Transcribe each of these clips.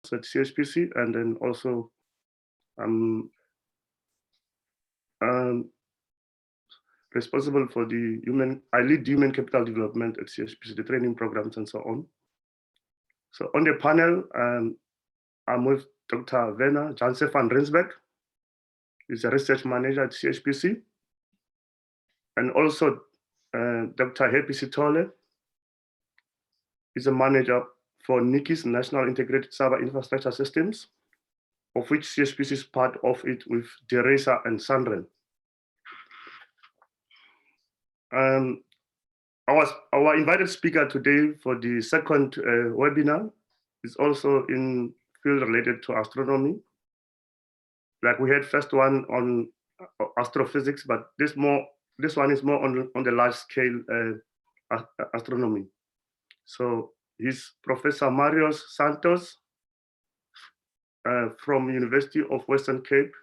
at CHPC, and then also responsible for I lead human capital development at CHPC, the training programs and so on. So on the panel, I'm with Dr. Werner Janse van Rensburg. He's a research manager at CHPC. And also Dr. Happy Sithole is a manager for NICI's National Integrated Cyber Infrastructure Systems, of which CHPC is part of it with DERESA and SANREN. Our invited speaker today for the second webinar is also in field related to astronomy. Like we had first one on astrophysics, but this one is more on the large scale astronomy. So he's Professor Marios Santos from University of Western Cape.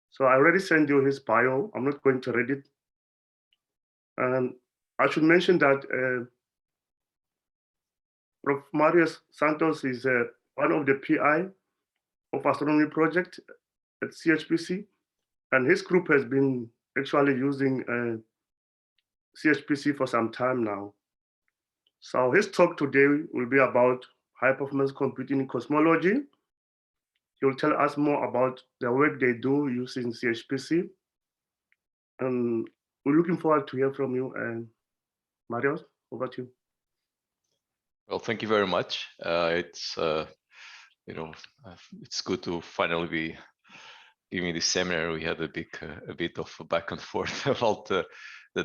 So I already sent you his bio. I'm not going to read it. I should mention that Prof. Marios Santos is one of the PI of astronomy project at CHPC, and his group has been actually using CHPC for some time now. So his talk today will be about high performance computing in cosmology. He will tell us more about the work they do using CHPC. And we're looking forward to hear from you. And Marios, over to you. Well, thank you very much. It's it's good to finally be giving this seminar. We had a bit of a back and forth about the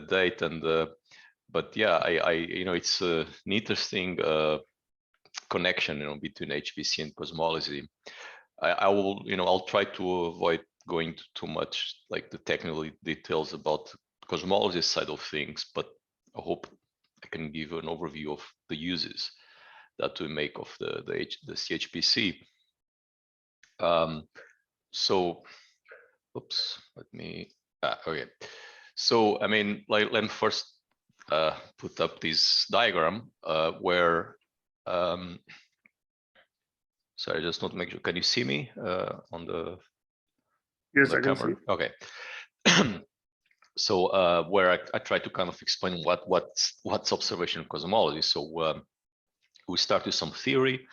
date, and but yeah, it's an interesting connection, between HPC and cosmology. I'll try to avoid going too much like the technical details about the cosmology side of things, but I hope I can give an overview of the uses that we make of the CHPC. So, oops, let me. Okay. So let me first put up this diagram where. Sorry, just not make sure. Can you see me on the? Yes, on the I camera? can see. Okay. So where I try to kind of explain what's observational cosmology. So we start with some theory,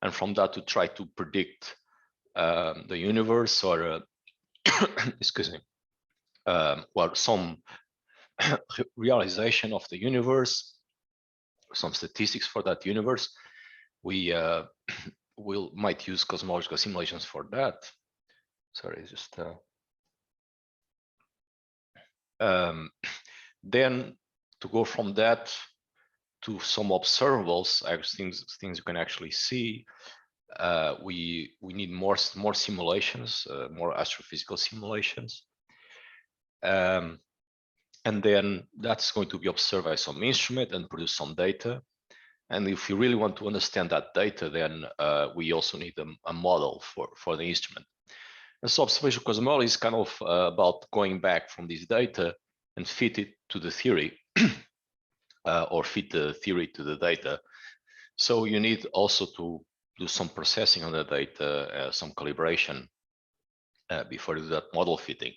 and from that to try to predict the universe, or excuse me, some realization of the universe, some statistics for that universe. We might use cosmological simulations for that. Sorry, just then to go from that to some observables, things you can actually see. We need more simulations, more astrophysical simulations, and then that's going to be observed by some instrument and produce some data. And if you really want to understand that data, then we also need a model for the instrument. And so observational cosmology is kind of about going back from this data and fit it to the theory, or fit the theory to the data. So you need also to do some processing on the data, some calibration before you do that model fitting.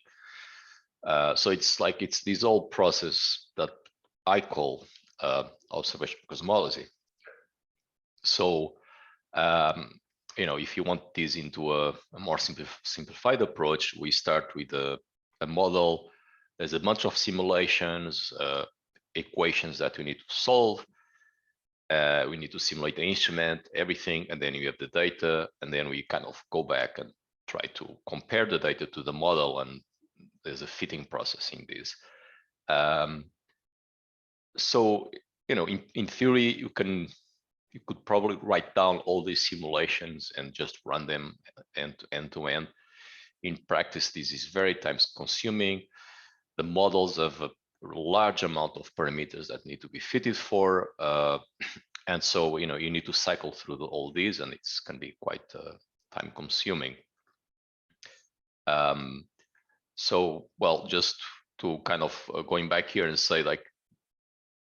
So it's this whole process that I call observational cosmology. So if you want this into a more simplified approach, we start with a model. There's a bunch of simulations, equations that we need to solve. We need to simulate the instrument, everything, and then you have the data, and then we kind of go back and try to compare the data to the model, and there's a fitting process in this. So in theory, you could probably write down all these simulations and just run them end to end. In practice, this is very time consuming. The models have a large amount of parameters that need to be fitted for, and so you need to cycle through all these, and it can be quite time consuming. So well, just to kind of going back here and say, like,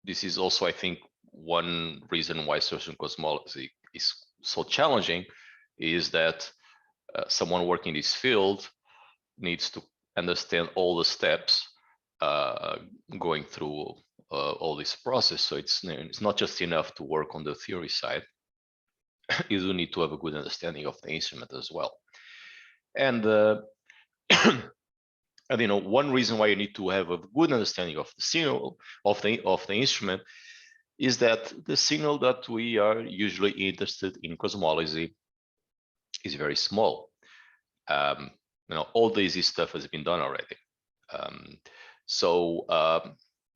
this is also, I think, one reason why social cosmology is so challenging, is that someone working in this field needs to understand all the steps going through all this process. So it's not just enough to work on the theory side. You do need to have a good understanding of the instrument as well. And and one reason why you need to have a good understanding of the signal of the instrument is that the signal that we are usually interested in cosmology is very small. All the easy stuff has been done already.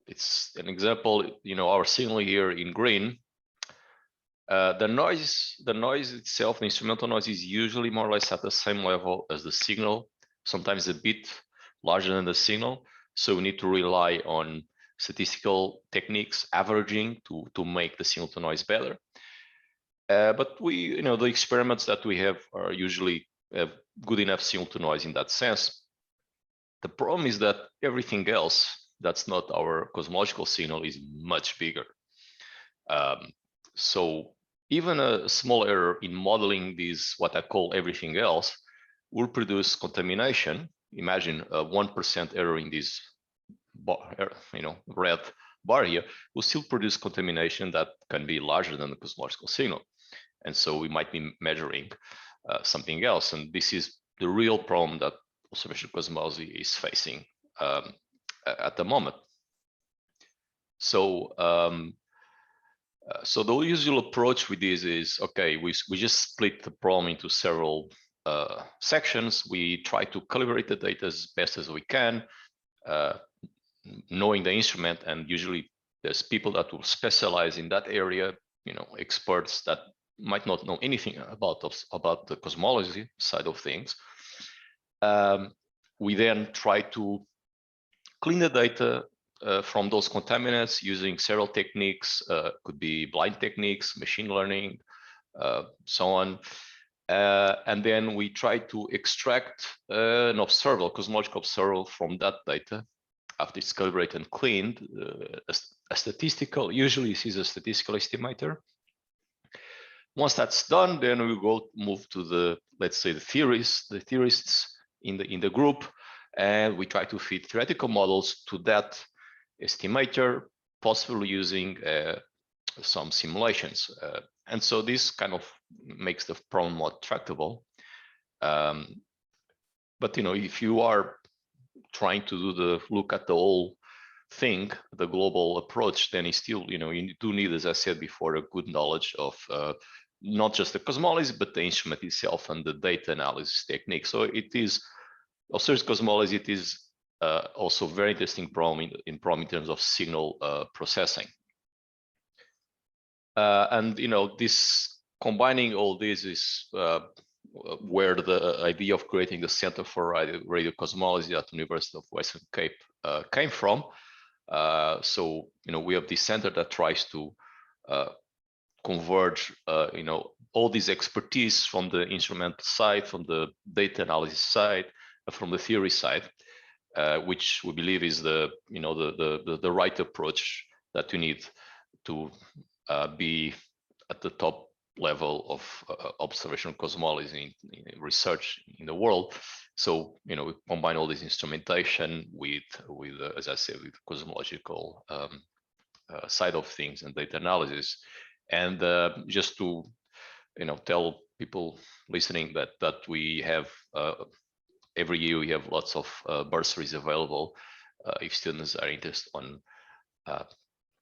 It's an example. Our signal here in green. The noise itself, the instrumental noise, is usually more or less at the same level as the signal, sometimes a bit larger than the signal. So we need to rely on statistical techniques, averaging, to make the signal to noise better. But the experiments that we have are usually good enough signal to noise in that sense. The problem is that everything else that's not our cosmological signal is much bigger. So even a small error in modeling these, what I call everything else, will produce contamination. Imagine a 1% error in this red bar here will still produce contamination that can be larger than the cosmological signal. And so we might be measuring something else. And this is the real problem that observational cosmology is facing at the moment. So so the usual approach with this is, okay, we just split the problem into several sections. We try to calibrate the data as best as we can, knowing the instrument, and usually there's people that will specialize in that area, experts that might not know anything about the cosmology side of things. We then try to clean the data from those contaminants using several techniques, could be blind techniques, machine learning, so on. And then we try to extract an observer, cosmological observer, from that data after it's calibrated and cleaned, a statistical, usually this is a statistical estimator. Once that's done, then we move to the, let's say, the theorists in the group, and we try to fit theoretical models to that estimator, possibly using some simulations. And so this kind of makes the problem more tractable. But if you are trying to look at the whole thing, the global approach, then it's still, you do need, as I said before, a good knowledge of not just the cosmology, but the instrument itself and the data analysis technique. So it is, observed cosmology, it is also very interesting problem in terms of signal processing. And this combining all this is where the idea of creating the Center for Radio Cosmology at the University of Western Cape came from. So we have this center that tries to converge all this expertise from the instrument side, from the data analysis side, from the theory side, which we believe is the right approach that you need to be at the top level of observational cosmology in research in the world. So we combine all this instrumentation with as I said, with cosmological side of things and data analysis. And just to tell people listening that we have every year we have lots of bursaries available if students are interested on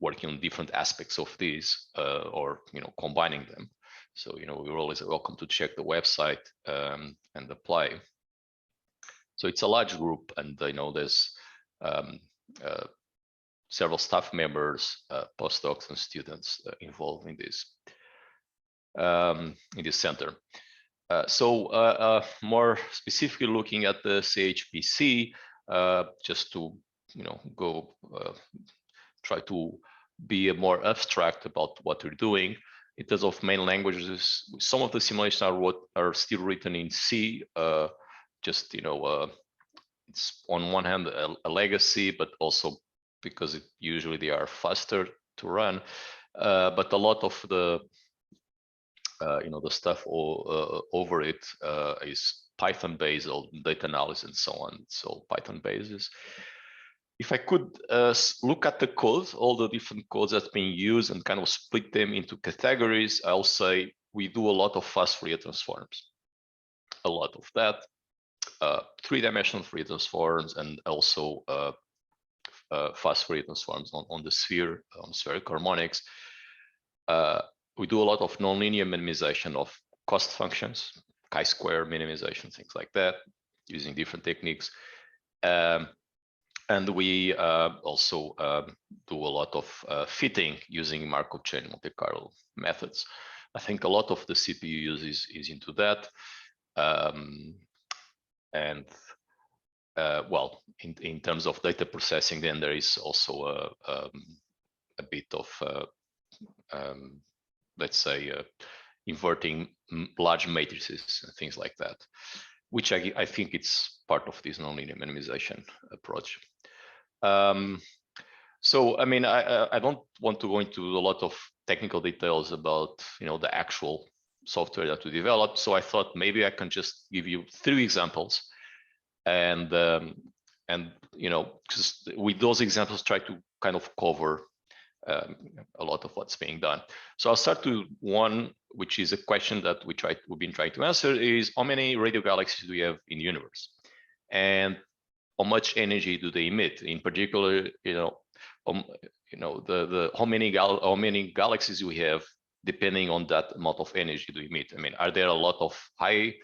working on different aspects of these or combining them. So we're always welcome to check the website and apply. So it's a large group, and there's several staff members, postdocs, and students involved in this center. So more specifically looking at the CHPC, just to go try to be more abstract about what we're doing. In terms of main languages, some of the simulations are still written in C. Just it's on one hand a legacy, but also because usually they are faster to run. But a lot of the the stuff over it is Python based, or data analysis and so on. So Python basis. If I could look at the code, all the different codes that's being used, and kind of split them into categories, I'll say we do a lot of fast Fourier transforms, a lot of that, three-dimensional Fourier transforms, and also fast Fourier transforms on the sphere, on spherical harmonics. We do a lot of nonlinear minimization of cost functions, chi-square minimization, things like that, using different techniques. And we also do a lot of fitting using Markov chain Monte Carlo methods. I think a lot of the CPU use is into that. Well, in terms of data processing, then there is also a bit of, let's say, inverting large matrices and things like that, which I think it's part of this nonlinear minimization approach. So, I mean, I don't want to go into a lot of technical details about, the actual software that we developed. So I thought maybe I can just give you 3 examples, and because with those examples, try to kind of cover a lot of what's being done. So I'll start with one, which is a question that we've been trying to answer, is how many radio galaxies do we have in the universe, and how much energy do they emit? In particular, how many galaxies we have, depending on that amount of energy do we emit. I mean, are there a lot of high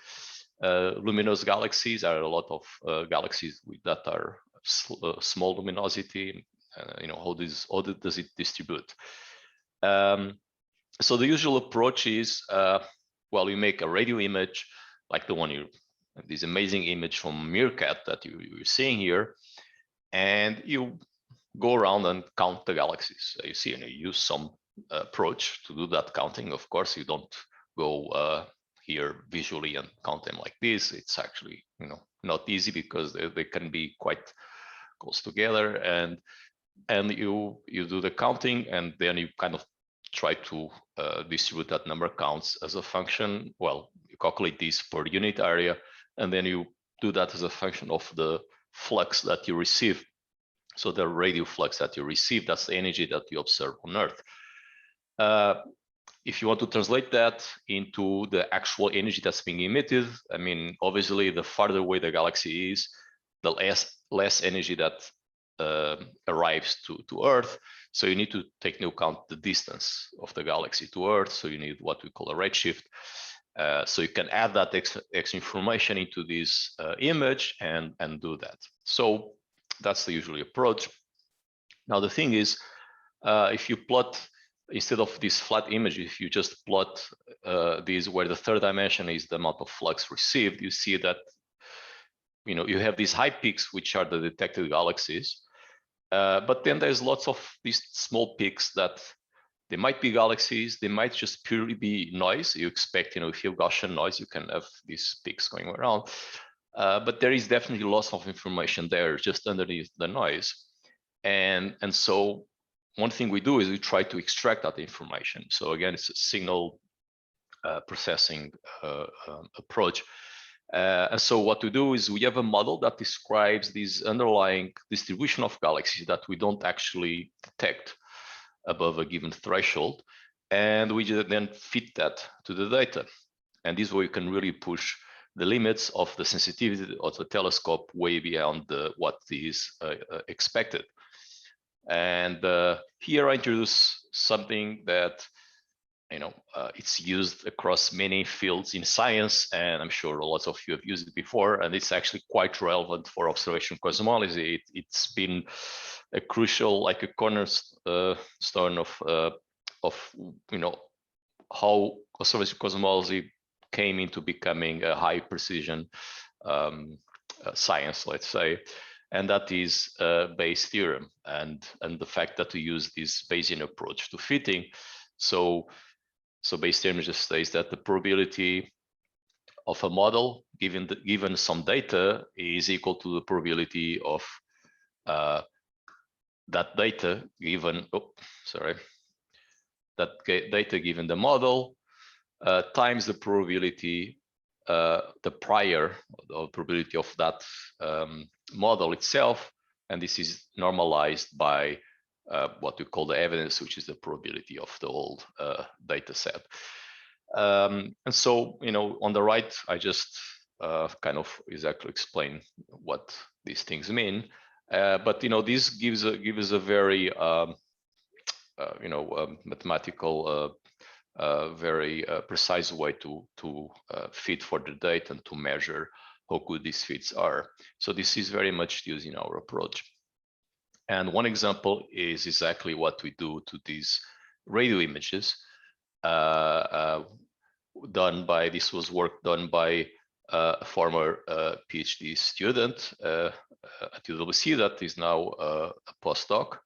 luminous galaxies? Are a lot of galaxies that are small luminosity? How does it distribute? So the usual approach is, well, we make a radio image like the one this amazing image from Meerkat that you're seeing here, and you go around and count the galaxies. You see, and you use some approach to do that counting. Of course, you don't go here visually and count them like this. It's actually, not easy, because they can be quite close together, and you do the counting, and then you kind of try to distribute that number of counts as a function. Well, you calculate this per unit area, and then you do that as a function of the flux that you receive. So the radio flux that you receive, that's the energy that you observe on Earth. If you want to translate that into the actual energy that's being emitted, I mean, obviously, the farther away the galaxy is, the less energy that arrives to Earth. So you need to take into account the distance of the galaxy to Earth. So you need what we call a redshift. So you can add that extra information into this image and do that. So that's the usual approach. Now the thing is, if you plot, instead of this flat image, if you just plot these where the third dimension is the amount of flux received, you see that you have these high peaks, which are the detected galaxies, but then there's lots of these small peaks that they might be galaxies, they might just purely be noise. You expect, if you have Gaussian noise, you can have these peaks going around. But there is definitely lots of information there just underneath the noise. And so one thing we do is we try to extract that information. So again, it's a signal processing approach. And so what we do is we have a model that describes this underlying distribution of galaxies that we don't actually detect above a given threshold, and we then fit that to the data. And this way you can really push the limits of the sensitivity of the telescope way beyond what is expected. And here I introduce something that it's used across many fields in science, and I'm sure lots of you have used it before, and it's actually quite relevant for observation cosmology. It's been a crucial, like a cornerstone of how observation cosmology came into becoming a high precision science, let's say, and that is Bayes' theorem, and the fact that we use this Bayesian approach to fitting. So Bayes' theorem just states that the probability of a model given some data is equal to the probability of that data given data given the model times the probability, the prior probability of that model itself, and this is normalized by what we call the evidence, which is the probability of the whole data set. And so, on the right, I just kind of exactly explain what these things mean. But this gives us a very mathematical, very precise way to fit for the data and to measure how good these fits are. So this is very much used in our approach. And one example is exactly what we do to these radio images. This was work done by a former PhD student at UWC that is now a postdoc.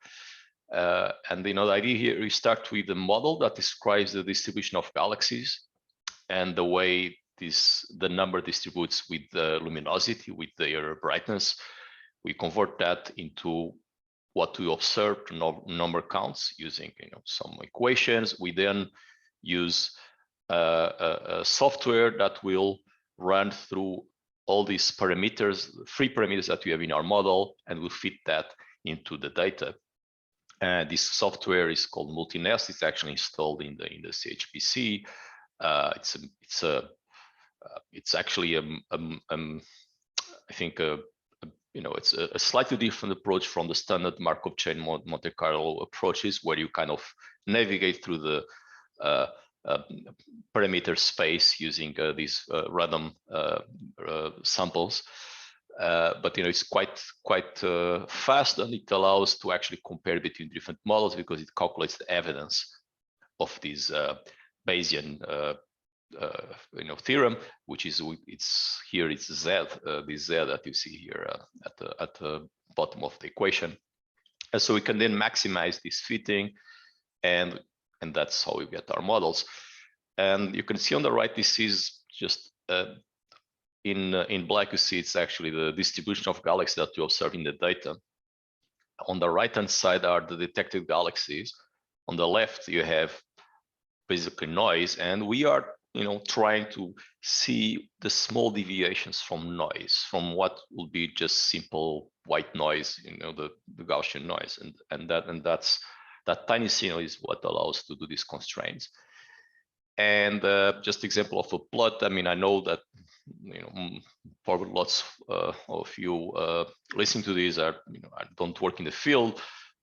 And the idea here, we start with a model that describes the distribution of galaxies and the way the number distributes with the luminosity, with their brightness. We convert that into what we observe, number counts, using some equations. We then use a software that will run through all these parameters, free parameters that we have in our model, and we'll fit that into the data. And this software is called Multinest. It's actually installed in the CHPC. It's actually I think it's a slightly different approach from the standard Markov chain Monte Carlo approaches, where you kind of navigate through the parameter space using these random samples. But it's quite fast, and it allows to actually compare between different models because it calculates the evidence of this Bayesian theorem, which is it's Z, this Z that you see here at the bottom of the equation. And so we can then maximize this fitting, and that's how we get our models. And you can see on the right, this is just in black, you see it's actually the distribution of galaxies that you observe in the data. On the right hand side are the detected galaxies. On the left, you have basically noise, and we are trying to see the small deviations from noise, from what will be just simple white noise, the Gaussian noise, and that tiny signal is what allows to do these constraints. And just example of a plot. I mean, I know that probably lots of you listening to this are I don't work in the field,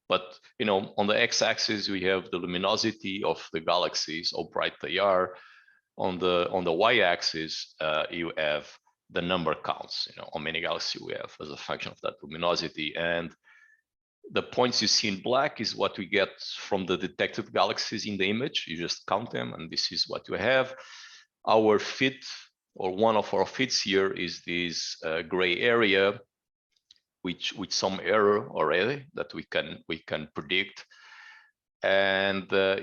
but on the x-axis we have the luminosity of the galaxies, how bright they are. On the y-axis you have the number counts, how many galaxies we have as a function of that luminosity. And the points you see in black is what we get from the detected galaxies in the image. You just count them, and this is what you have. Our fit, or one of our fits here, is this gray area, which with some error already that we can predict. And the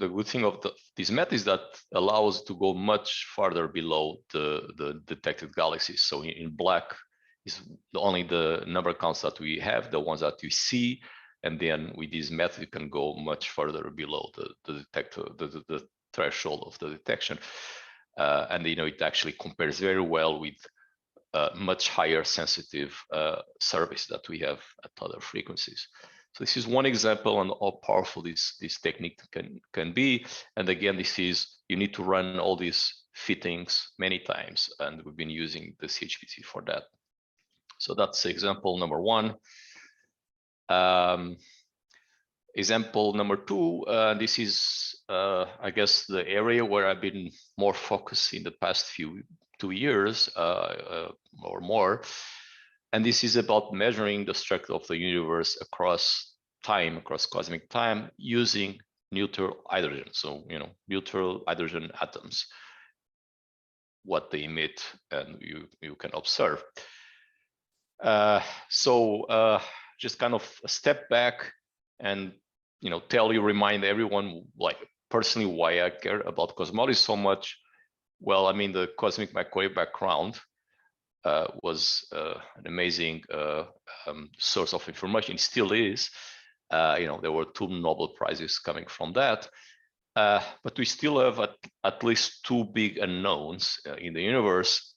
good thing of this method is that allows to go much farther below the detected galaxies. So in black is only the number counts that we have, the ones that we see, and then with this method you can go much further below the threshold of the detection, and it actually compares very well with much higher sensitive surveys that we have at other frequencies. So this is one example on how powerful this technique can be. And again, this is, you need to run all these fittings many times, and we've been using the CHPC for that. So that's example number one. Example number two, this is, I guess, the area where I've been more focused in the past 2 years or more. And this is about measuring the structure of the universe across time, across cosmic time, using neutral hydrogen. So, neutral hydrogen atoms, what they emit, and you can observe. So just kind of a step back and remind everyone, like, personally, why I care about cosmology so much. Well, I mean, the cosmic microwave background was an amazing source of information. It still is. There were 2 Nobel Prizes coming from that. But we still have at least two big unknowns in the universe.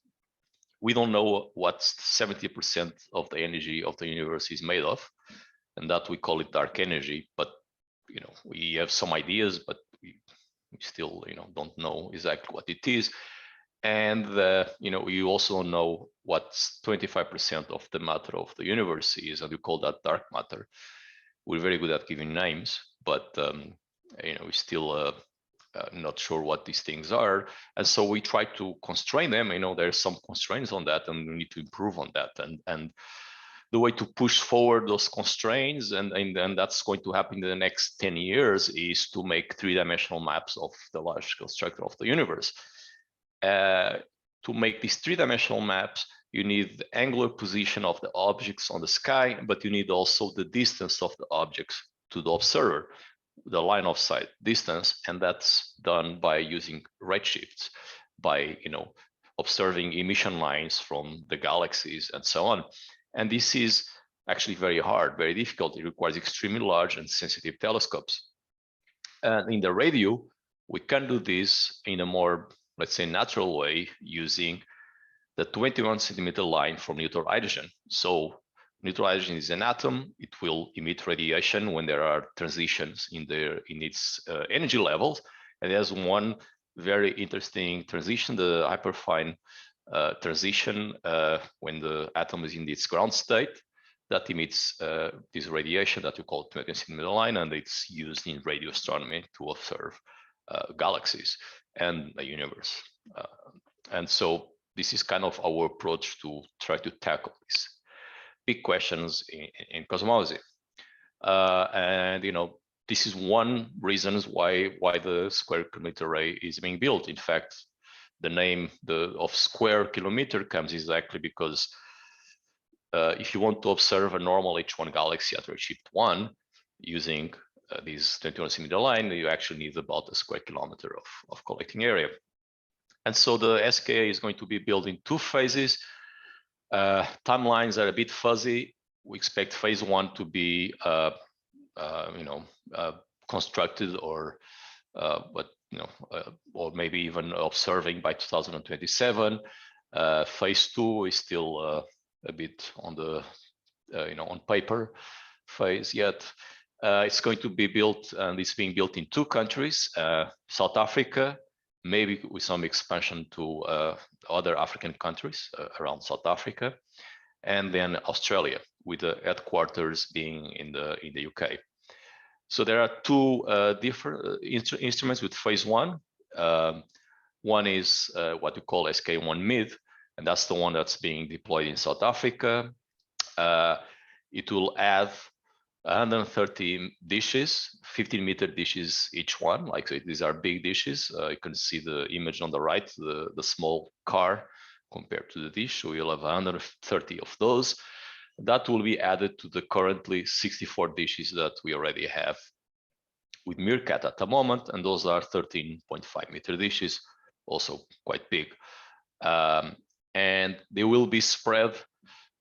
We don't know what 70% of the energy of the universe is made of, and that we call it dark energy. But we have some ideas, but we still don't know exactly what it is. And you also don't know what 25% of the matter of the universe is, and we call that dark matter. We're very good at giving names, but we're still not sure what these things are, and so we try to constrain them. There's some constraints on that, and we need to improve on that. And the way to push forward those constraints, and that's going to happen in the next 10 years, is to make three-dimensional maps of the large-scale structure of the universe. To make these three-dimensional maps, you need the angular position of the objects on the sky, but you need also the distance of the objects to the observer, the line of sight distance, and that's done by using redshifts, by observing emission lines from the galaxies and so on. And this is actually very hard, very difficult. It requires extremely large and sensitive telescopes. And in the radio, we can do this in a more, let's say, natural way, using the 21 centimeter line from neutral hydrogen. So neutral hydrogen is an atom. It will emit radiation when there are transitions in its energy levels. And there's one very interesting transition, the hyperfine transition, when the atom is in its ground state, that emits this radiation that we call 20 centimeter line, and it's used in radio astronomy to observe galaxies and the universe. And so this is kind of our approach to try to tackle these big questions in cosmology. And this is one reason why the square kilometer array is being built. In fact, the name of square kilometer comes exactly because if you want to observe a normal H1 galaxy at redshift 1 using this 21 centimeter line, you actually need about a square kilometer of collecting area. And so the SKA is going to be built in two phases. Timelines are a bit fuzzy. We expect phase 1 to be constructed or maybe even observing by 2027. Phase 2 is still a bit on the on paper phase yet. It's going to be built, and it's being built in two countries, South Africa, maybe with some expansion to other African countries around South Africa, and then Australia, with the headquarters being in the UK. So there are two different instruments with phase 1. One is what we call SK1 mid, and that's the one that's being deployed in South Africa. It will add 130 dishes, 15-meter dishes each one. Like, so these are big dishes. You can see the image on the right, the small car compared to the dish. So you'll have 130 of those. That will be added to the currently 64 dishes that we already have with Meerkat at the moment, and those are 13.5-meter dishes, also quite big. And they will be spread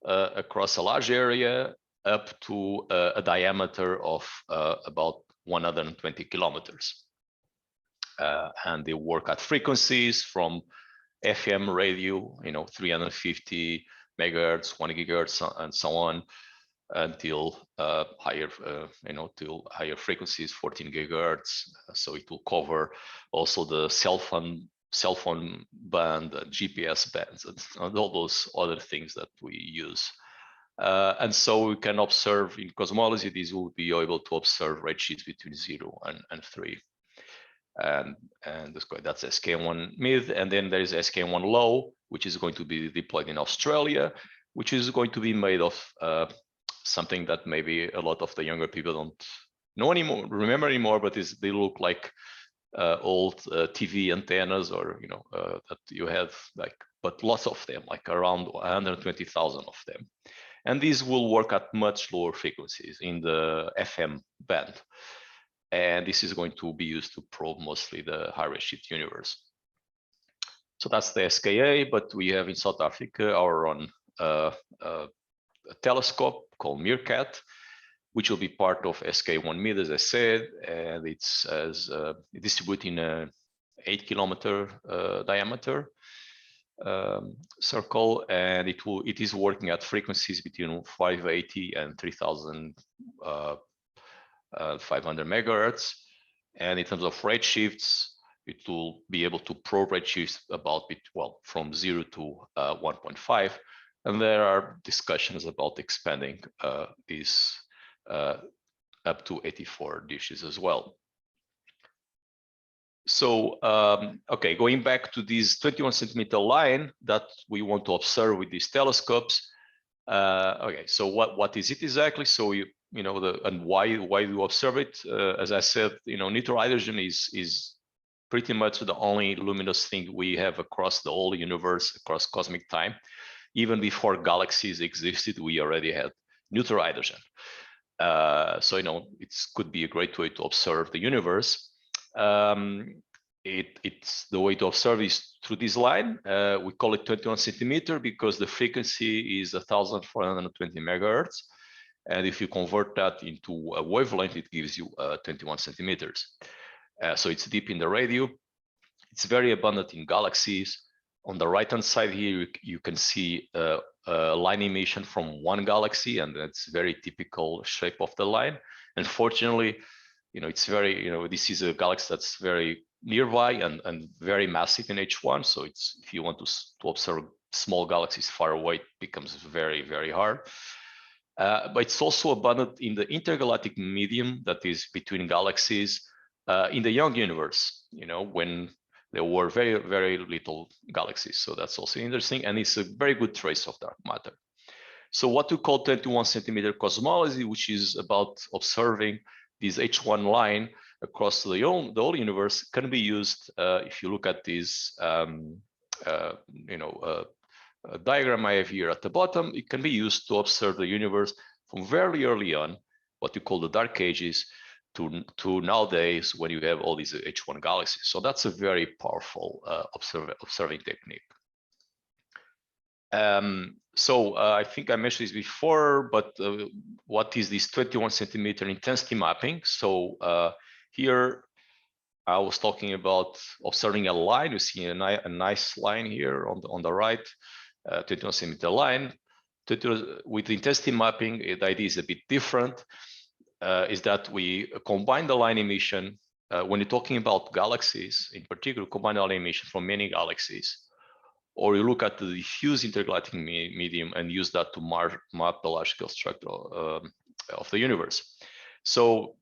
across a large area up to a diameter of about 120 kilometers. And they work at frequencies from FM radio, 350 megahertz, 1 gigahertz, and so on, until higher, till higher frequencies, 14 gigahertz. So it will cover also the cell phone band, GPS bands, and all those other things that we use. And so we can observe in cosmology, these will be able to observe redshifts between 0 and 3. And that's SK1 mid. And then there is SK1 low, which is going to be deployed in Australia, which is going to be made of something that maybe a lot of the younger people don't know anymore, remember anymore, but they look like old TV antennas, or that you have, like, but lots of them, like around 120,000 of them. And these will work at much lower frequencies in the FM band. And this is going to be used to probe mostly the high redshift universe. So that's the SKA, but we have in South Africa our own telescope called Meerkat. which will be part of SK1 mid, as I said, and it's as distributed in a 8-kilometer diameter circle, and it is working at frequencies between 580 and 3,500 megahertz. And in terms of redshifts, it will be able to probe redshifts about from 0 to 1.5. And there are discussions about expanding this up to 84 dishes as well. So, okay, going back to this 21 centimeter line that we want to observe with these telescopes. Okay, so what is it exactly? So and why do you observe it? As I said, neutral hydrogen is pretty much the only luminous thing we have across the whole universe, across cosmic time. Even before galaxies existed, we already had neutral hydrogen. So it could be a great way to observe the universe. It's the way to observe is through this line. We call it 21 centimeter because the frequency is 1,420 megahertz. And if you convert that into a wavelength, it gives you 21 centimeters. So it's deep in the radio. It's very abundant in galaxies. On the right-hand side here, you can see a line emission from one galaxy, and that's very typical shape of the line. Unfortunately, it's very, this is a galaxy that's very nearby and very massive in H1. So if you want to observe small galaxies far away, it becomes very, very hard. But it's also abundant in the intergalactic medium that is between galaxies in the young universe, when there were very, very little galaxies. So that's also interesting. And it's a very good trace of dark matter. So what we call 21 centimeter cosmology, which is about observing this H1 line across the whole universe, can be used if you look at this diagram I have here at the bottom. It can be used to observe the universe from very early on, what you call the dark ages, to nowadays when you have all these H1 galaxies. So that's a very powerful observing technique. So I think I mentioned this before, but what is this 21 centimeter intensity mapping? So here I was talking about observing a line. You see a nice line here on the right, 21 centimeter line. With the intensity mapping, the idea is a bit different. Is that we combine the line emission when you're talking about galaxies, in particular, combine the line emission from many galaxies, or you look at the diffuse intergalactic medium and use that to map the large-scale structure of the universe. So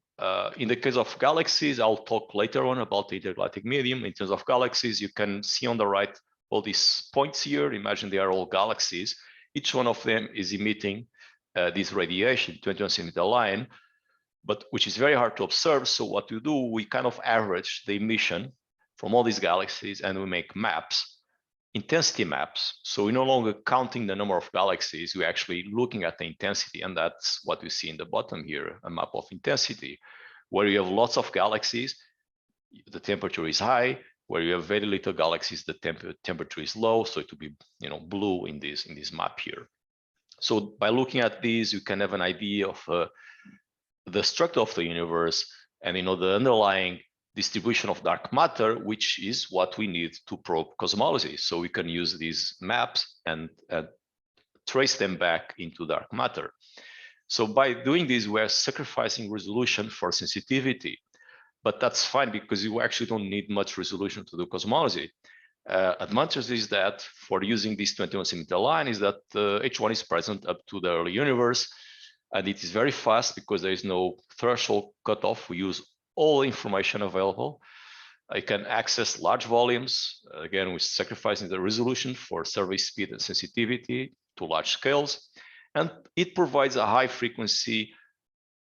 in the case of galaxies, I'll talk later on about the intergalactic medium. In terms of galaxies, you can see on the right all these points here. Imagine they are all galaxies. Each one of them is emitting this radiation, 21 centimeter line, but which is very hard to observe. So what we do, we kind of average the emission from all these galaxies, and we make maps, intensity maps. So we're no longer counting the number of galaxies, we're actually looking at the intensity, and that's what we see in the bottom here, a map of intensity. Where you have lots of galaxies, the temperature is high. Where you have very little galaxies, the temperature is low. So it will be, blue in this map here. So by looking at these, you can have an idea of the structure of the universe and the underlying distribution of dark matter, which is what we need to probe cosmology. So we can use these maps and trace them back into dark matter. So by doing this, we're sacrificing resolution for sensitivity, but that's fine because you actually don't need much resolution to do cosmology. Advantage is that for using this 21 centimeter line is that H1 is present up to the early universe. And it is very fast because there is no threshold cutoff. We use all information available. I can access large volumes. Again, we're sacrificing the resolution for survey speed and sensitivity to large scales. And it provides a high frequency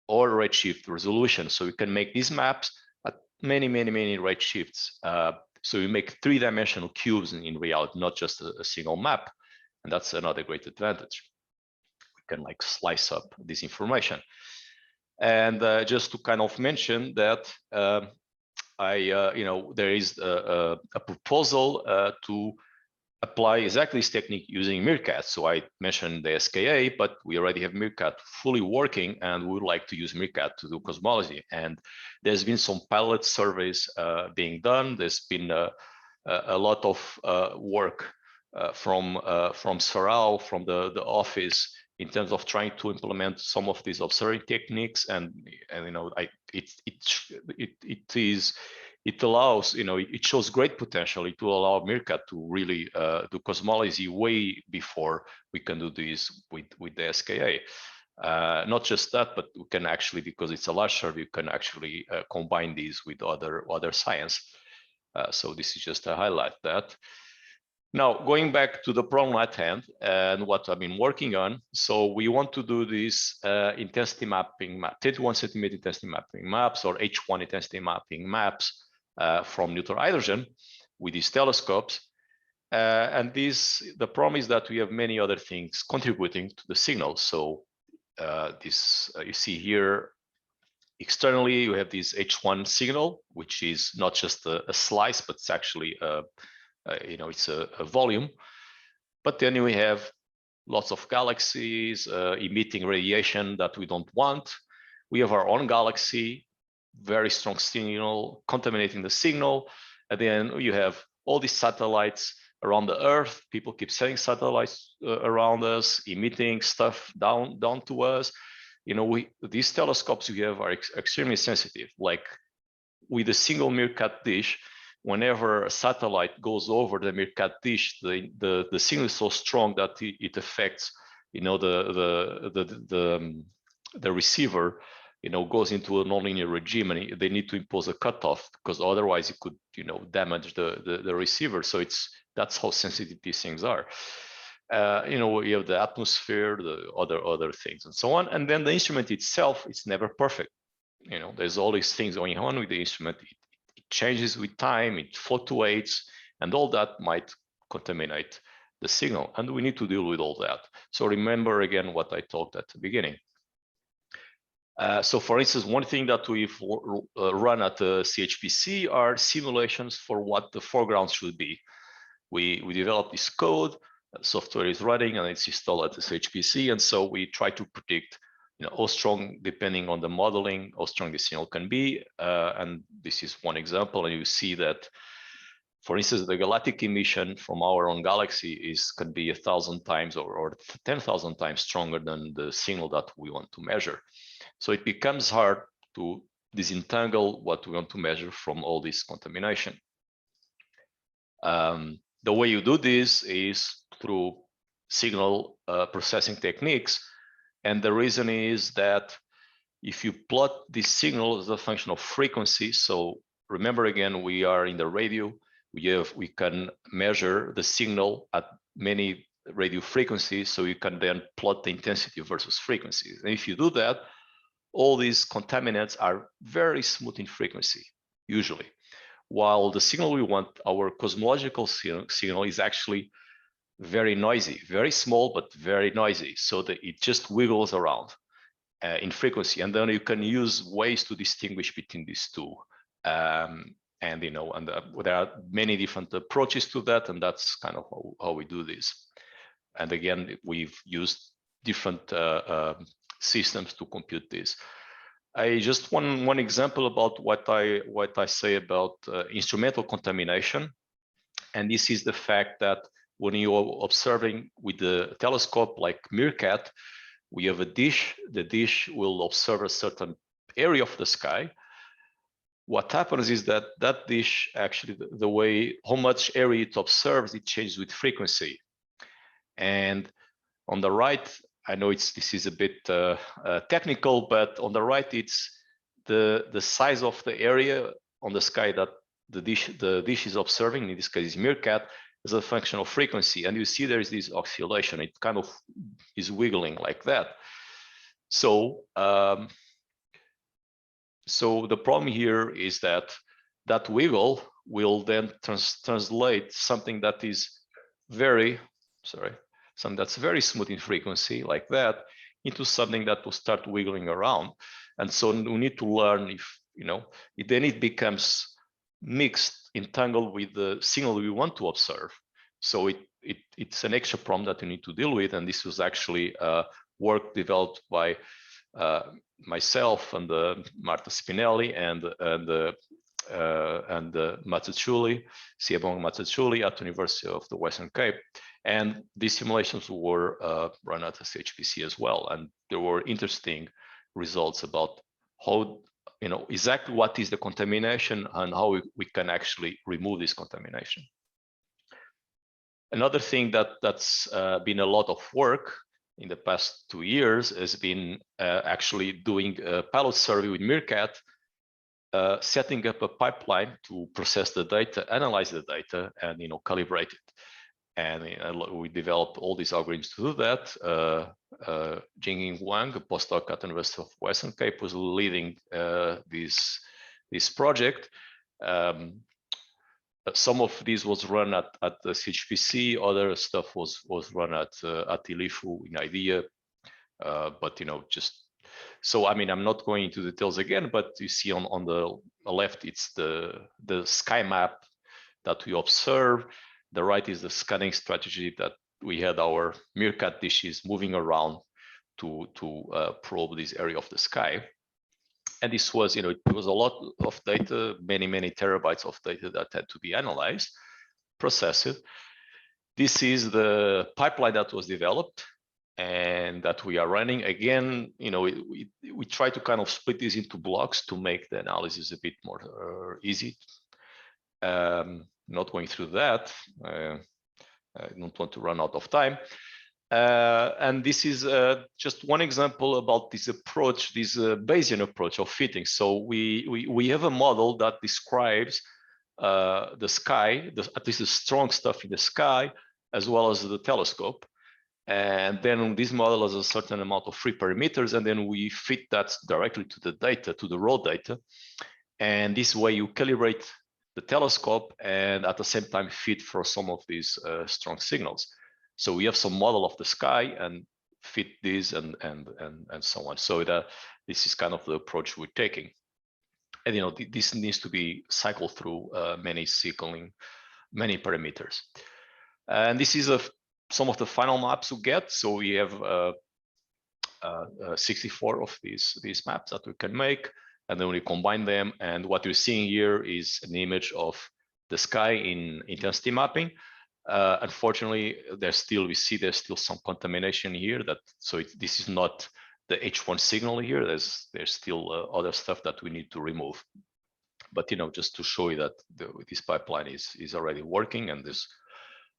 or redshift resolution. So we can make these maps at many, many, many redshifts. So we make three-dimensional cubes in reality, not just a single map. And that's another great advantage. Can slice up this information. And just to kind of mention that there is a proposal to apply exactly this technique using Meerkat. So I mentioned the SKA, but we already have Meerkat fully working, and we would like to use Meerkat to do cosmology. And there's been some pilot surveys being done. There's been a lot of work from Sorrel, from the office, in terms of trying to implement some of these observing techniques, and you know, it allows, you know, it shows great potential to allow Meerkat to really do cosmology way before we can do this with the SKA. Not just that, but we can actually, because it's a large survey, you can actually combine these with other science. So this is just to highlight that. Now, going back to the problem at hand and what I've been working on. So we want to do this intensity mapping, 31 centimeter intensity mapping maps, or H1 intensity mapping maps from neutral hydrogen with these telescopes. And the problem is that we have many other things contributing to the signal. So you see here, externally, you have this H1 signal, which is not just a slice, but it's actually you know, it's a volume. But then we have lots of galaxies emitting radiation that we don't want. We have our own galaxy, very strong signal, contaminating the signal. And then you have all these satellites around the Earth. People keep sending satellites around us, emitting stuff down to us. You know, these telescopes we have are extremely sensitive. Like with a single Meerkat dish, whenever a satellite goes over the Meerkat dish, the signal is so strong that it affects, you know, the receiver, you know, goes into a nonlinear regime, and they need to impose a cutoff, because otherwise it could, you know, damage the receiver. So that's how sensitive these things are. You know, you have the atmosphere, the other things, and so on. And then the instrument itself, it's never perfect. You know, there's all these things going on with the instrument. It changes with time, it fluctuates, and all that might contaminate the signal, and we need to deal with all that. So remember again what I talked at the beginning. So for instance, one thing that we've run at the CHPC are simulations for what the foreground should be. We developed this code, software is running, and it's installed at the CHPC, and so we try to predict, you know, how strong, depending on the modeling, how strong the signal can be. And this is one example, and you see that, for instance, the galactic emission from our own galaxy can be 1,000 times or 10,000 times stronger than the signal that we want to measure. So it becomes hard to disentangle what we want to measure from all this contamination. The way you do this is through signal processing techniques. And the reason is that if you plot this signal as a function of frequency, so remember again, we are in the radio, we can measure the signal at many radio frequencies, so you can then plot the intensity versus frequencies. And if you do that, all these contaminants are very smooth in frequency, usually. While the signal we want, our cosmological signal, is actually very noisy, very small, but very noisy, so that it just wiggles around in frequency. And then you can use ways to distinguish between these two. And you know, and there are many different approaches to that, and that's kind of how we do this. And again, we've used different systems to compute this. I just one example about what I say about instrumental contamination, and this is the fact that when you're observing with the telescope like Meerkat, we have a dish. The dish will observe a certain area of the sky. What happens is that that dish, actually, the way how much area it observes, it changes with frequency. And on the right, I know this is a bit technical, but on the right, it's the size of the area on the sky that the dish is observing. In this case, is Meerkat, as a function of frequency. And you see there is this oscillation. It kind of is wiggling like that. So so the problem here is that that wiggle will then translate something that is something that's very smooth in frequency like that into something that will start wiggling around. And so we need to learn if, you know, then it becomes mixed, entangled with the signal we want to observe. So it's an extra problem that you need to deal with, and this was actually work developed by myself and Marta Spinelli and Mazzucchelli, Siebong Mazzucchelli at the University of the Western Cape. And these simulations were run at the CHPC as well. And there were interesting results about how, exactly what is the contamination and how we can actually remove this contamination. Another thing that's been a lot of work in the past 2 years has been actually doing a pilot survey with Meerkat, setting up a pipeline to process the data, analyze the data, and calibrate it. And we developed all these algorithms to do that. Jingying Wang, a postdoc at the University of Western Cape, was leading this project. Some of these was run at the CHPC, other stuff was run at ILIFU in IDEA. But just so I'm not going into details again, but you see on the left, it's the sky map that we observe. The right is the scanning strategy that we had our Meerkat dishes moving around to probe this area of the sky. And this was, it was a lot of data, many terabytes of data that had to be analyzed, processed. This is the pipeline that was developed and that we are running. Again, we try to kind of split this into blocks to make the analysis a bit more easy. Not going through that. I don't want to run out of time. And this is just one example about this approach, this Bayesian approach of fitting. So we have a model that describes the sky, at least the strong stuff in the sky, as well as the telescope. And then this model has a certain amount of free parameters, and then we fit that directly to the data, to the raw data. And this way you calibrate the telescope and at the same time fit for some of these strong signals. So we have some model of the sky and fit this and so on. So this is kind of the approach we're taking. And this needs to be cycled through many parameters. And this is some of the final maps we get. So we have 64 of these maps that we can make, and then we combine them. And what you're seeing here is an image of the sky in intensity mapping. Unfortunately, there's still some contamination here. This is not the H1 signal here. There's still other stuff that we need to remove. But just to show you that this pipeline is already working, and this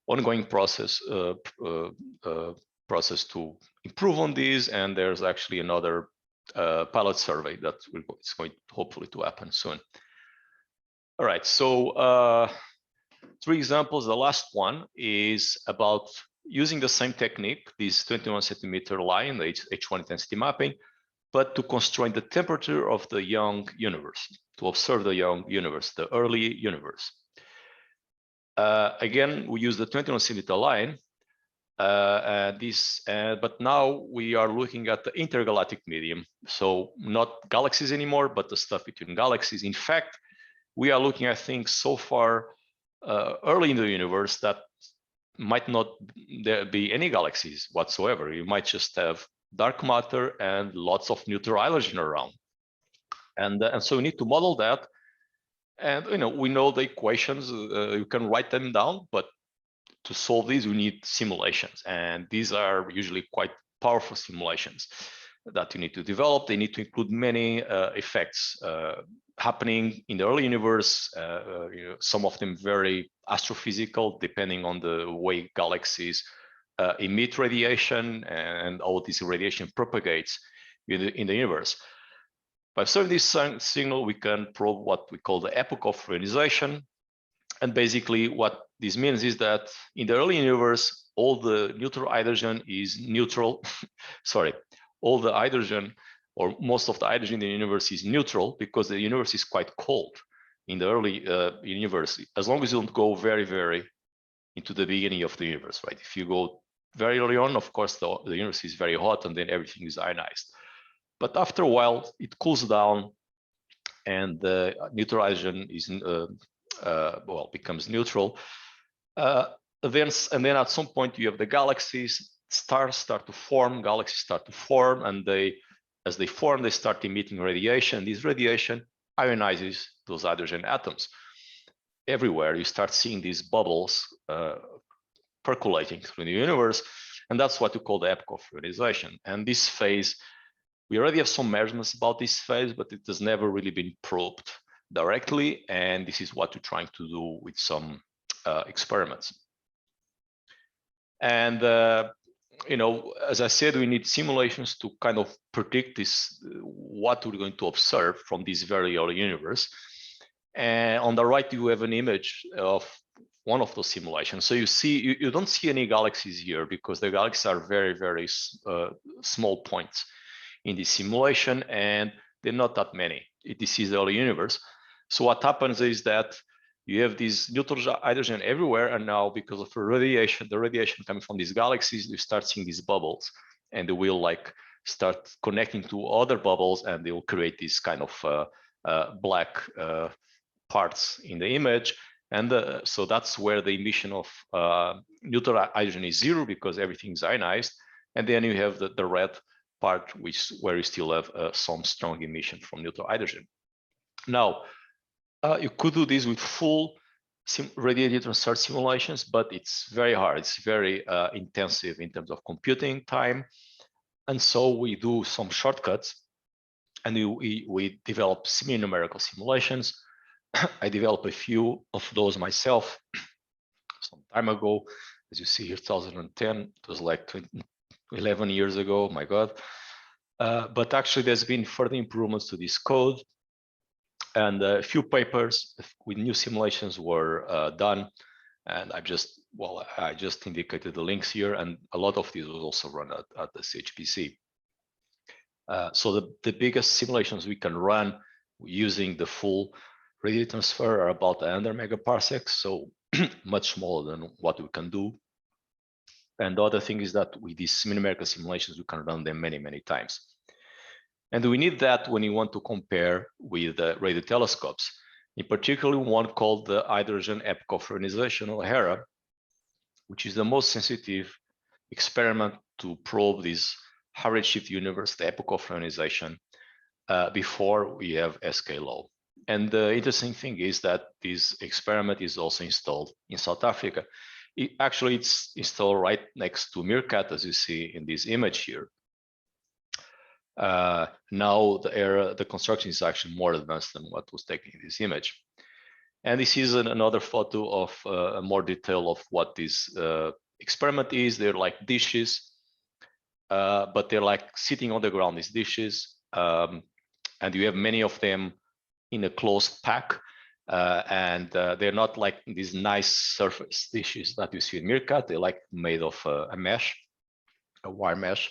ongoing process to improve on these. And there's actually another pilot survey that is going hopefully to happen soon. All right, so 3 examples. The last one is about using the same technique, this 21 centimeter line, the H1 intensity mapping, but to constrain the temperature of the young universe, to observe the young universe, the early universe. Again, we use the 21 centimeter line, but now we are looking at the intergalactic medium. So not galaxies anymore, but the stuff between galaxies. In fact, we are looking at things so far early in the universe that might not there be any galaxies whatsoever. You might just have dark matter and lots of neutral hydrogen around. And so we need to model that. And we know the equations, you can write them down, but to solve these, we need simulations. And these are usually quite powerful simulations that you need to develop. They need to include many effects happening in the early universe, some of them very astrophysical, depending on the way galaxies emit radiation and how this radiation propagates in the universe. By observing this signal, we can probe what we call the epoch of ionization. And basically what this means is that in the early universe, all the neutral hydrogen is neutral. Sorry, all the hydrogen, or most of the hydrogen in the universe is neutral, because the universe is quite cold in the early universe, as long as you don't go very into the beginning of the universe, right? If you go very early on, of course, the universe is very hot and then everything is ionized. But after a while, it cools down and the neutral hydrogen is, becomes neutral. then at some point you have the galaxies, stars start to form, galaxies start to form, and as they form, they start emitting radiation. This radiation ionizes those hydrogen atoms. Everywhere you start seeing these bubbles percolating through the universe, and that's what we call the epoch of ionization. And this phase, we already have some measurements about this phase, but it has never really been probed directly, and this is what we're trying to do with some experiments. And you know, as I said, we need simulations to kind of predict this, what we're going to observe from this very early universe. And on the right, you have an image of one of those simulations. So you see, you don't see any galaxies here because the galaxies are very, very small points in this simulation, and they're not that many. This is the early universe. So what happens is that you have these neutral hydrogen everywhere, and now because of the radiation coming from these galaxies, you start seeing these bubbles, and they will like start connecting to other bubbles, and they will create this kind of black parts in the image. And so that's where the emission of neutral hydrogen is zero because everything is ionized, and then you have the red part, where you still have some strong emission from neutral hydrogen. Now, you could do this with full radiated transfer simulations, but it's very hard. It's very intensive in terms of computing time. And so we do some shortcuts, and we develop semi-numerical simulations. I developed a few of those myself some time ago. As you see here, 2010, it was like 11 years ago, my God. But actually, there's been further improvements to this code. And a few papers with new simulations were done, and I just indicated the links here, and a lot of these was also run at the CHPC. So the biggest simulations we can run using the full radiated transfer are about 100 megaparsecs, so much smaller than what we can do. And the other thing is that with these numerical simulations, we can run them many, many times. And we need that when you want to compare with radio telescopes, in particular one called the Hydrogen Epoch of Ionization, or HERA, which is the most sensitive experiment to probe this high redshift universe, the epoch of ionization, before we have SK law. And the interesting thing is that this experiment is also installed in South Africa. It's installed right next to Meerkat, as you see in this image here. Now the construction is actually more advanced than what was taken in this image. And this is another photo of more detail of what this experiment is. They're like dishes, but they're like sitting on the ground, these dishes. And you have many of them in a closed pack. And they're not like these nice surface dishes that you see in Meerkat. They're like made of a mesh, a wire mesh.